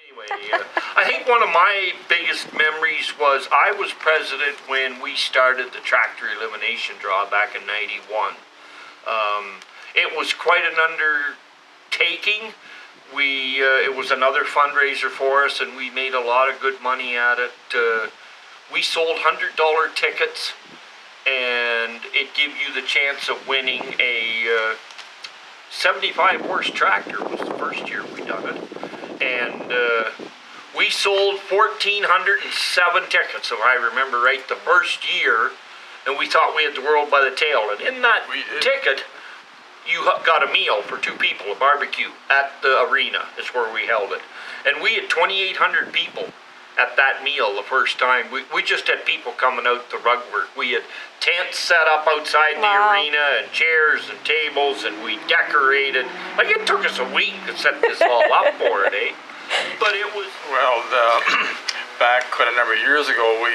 Anyway, I think one of my biggest memories was I was president when we started the tractor elimination draw back in '91. It was quite an undertaking. It was another fundraiser for us, and we made a lot of good money at it. We sold $100 tickets, and it gave you the chance of winning a 75 horse tractor. Was the first year we done it, and we sold 1,407 tickets, if I remember right, the first year, and we thought we had the world by the tail. And in that ticket, you got a meal for two people, a barbecue at the arena is where we held it. And we had 2,800 people at that meal the first time. We just had people coming out to rug work. We had tents set up outside the arena and chairs and tables, and we decorated. Like, it took us a week to set this all up for it, eh? But it was... Well, back quite a number of years ago, we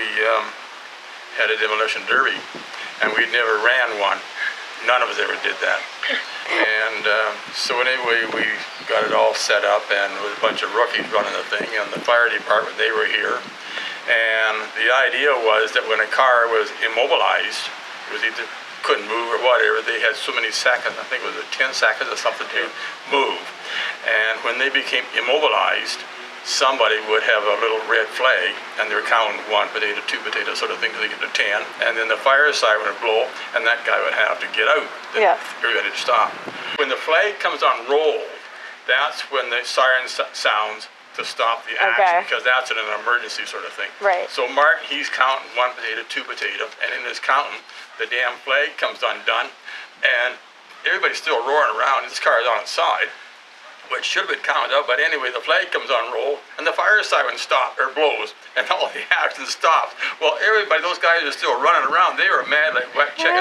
had a demolition derby, and we never ran one. None of us ever did that. And so anyway, we got it all set up, and with a bunch of rookies running the thing, and the fire department, they were here. And the idea was that when a car was immobilized, it was either couldn't move or whatever, they had so many seconds, I think it was 10 seconds or something to move. And when they became immobilized, somebody would have a little red flag, and they were counting 1 potato, 2 potatoes, sort of thing, till they get to 10. And then the fire siren would blow, and that guy would have to get out. Yeah. Everybody to stop. When the flag comes on roll, that's when the siren sounds to stop the action, because that's an emergency sort of thing. Right. So Martin, he's counting 1 potato, 2 potato, and in his counting, the damn flag comes undone, and everybody's still roaring around. This car is on its side, which should have been counted out, but anyway, the flag comes on roll, and the fire siren blows, and all the action stops. Well, everybody, those guys are still running around. They were mad like wet chicken.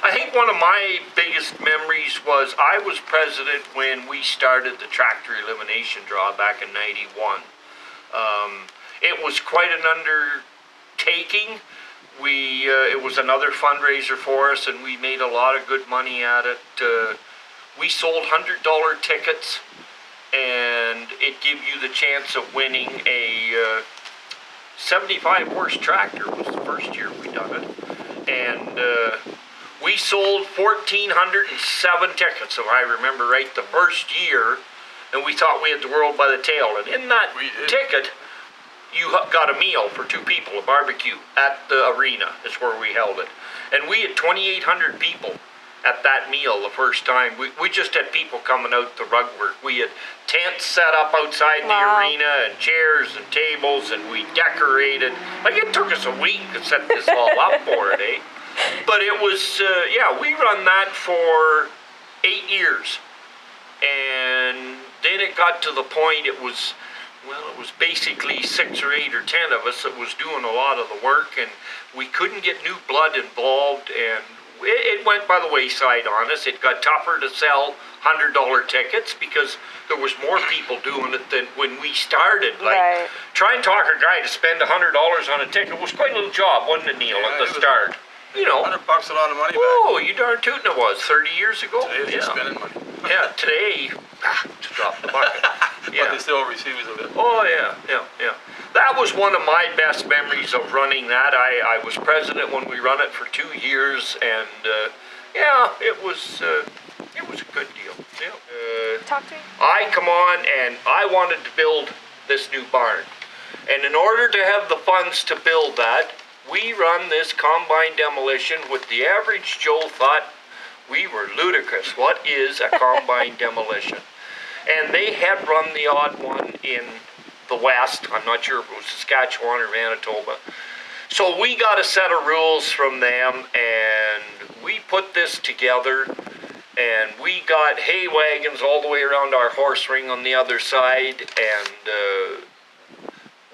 I think one of my biggest memories was I was president when we started the tractor elimination draw back in '91. It was quite an undertaking. It was another fundraiser for us, and we made a lot of good money at it. We sold $100 tickets, and it gave you the chance of winning a 75 horse tractor. Was the first year we done it. And we sold 1,407 tickets, if I remember right, the first year, and we thought we had the world by the tail. And in that ticket, you got a meal for two people, a barbecue at the arena is where we held it. And we had 2,800 people at that meal the first time. We just had people coming out to rug work. We had tents set up outside the arena, and chairs and tables, and we decorated. Like, it took us a week to set this all up for it, eh? But it was, we run that for 8 years. And then it got to the point it was basically 6 or 8 or 10 of us that was doing a lot of the work, and we couldn't get new blood involved, and it went by the wayside on us. It got tougher to sell $100 tickets because there was more people doing it than when we started. Like, try and talk a guy to spend $100 on a ticket was quite a little job, wasn't it, Neil, at the start? You know, $100 a lot of money back. Oh, you darn tootin' it was 30 years ago. Today you're spending money. Yeah, today, just drop the bucket. But they still receive of it. Oh, yeah. That was one of my best memories of running that. I was president when we run it for 2 years, and it was a good deal. Talk to me. I come on, and I wanted to build this new barn. And in order to have the funds to build that, we run this combine demolition, with the average Joe thought we were ludicrous. What is a combine demolition? And they had run the odd one in the West. I'm not sure if it was Saskatchewan or Manitoba. So we got a set of rules from them, and we put this together, and we got hay wagons all the way around our horse ring on the other side, and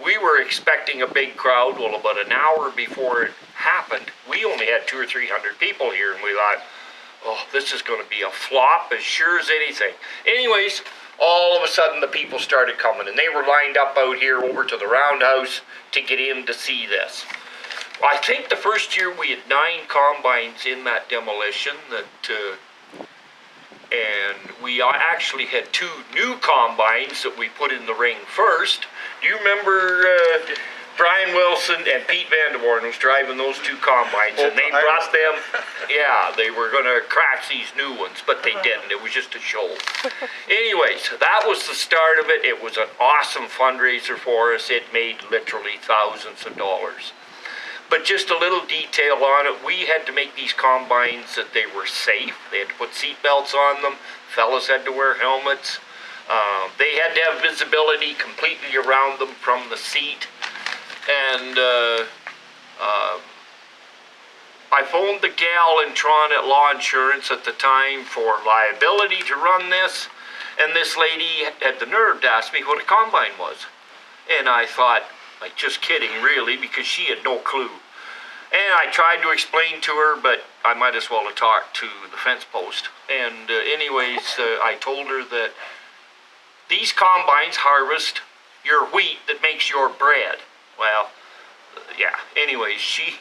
we were expecting a big crowd. Well, about an hour before it happened, we only had 200 or 300 people here, and we thought, oh, this is going to be a flop as sure as anything. Anyways, all of a sudden the people started coming, and they were lined up out here over to the roundhouse to get in to see this. I think the first year we had 9 combines in that demolition that And we actually had 2 new combines that we put in the ring first. Do you remember Brian Wilson and Pete Vanderborn was driving those 2 combines, and they brought them, yeah, they were going to crash these new ones, but they didn't. It was just a show. Anyways, that was the start of it. It was an awesome fundraiser for us. It made literally thousands of dollars. But just a little detail on it, we had to make these combines that they were safe. They had to put seat belts on them. Fellas had to wear helmets. They had to have visibility completely around them from the seat. And I phoned the gal in Tron at Law Insurance at the time for liability to run this. And this lady had the nerve to ask me what a combine was. And I thought, like, just kidding, really, because she had no clue. And I tried to explain to her, but I might as well have talked to the fence post. And anyways, I told her that these combines harvest your wheat that makes your bread. Well, yeah, anyways, she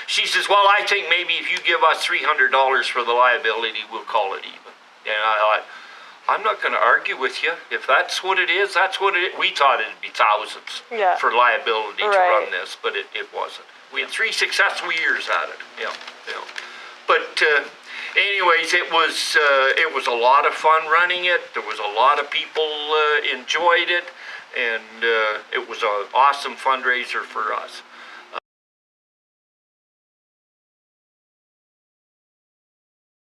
says, well, I think maybe if you give us $300 for the liability, we'll call it even. And I thought, I'm not going to argue with you. If that's what it is, that's what it is. We thought it'd be thousands for liability to run this, but it wasn't. We had 3 successful years at it. Yeah. But anyways, it was a lot of fun running it. There was a lot of people enjoyed it, and it was an awesome fundraiser for us.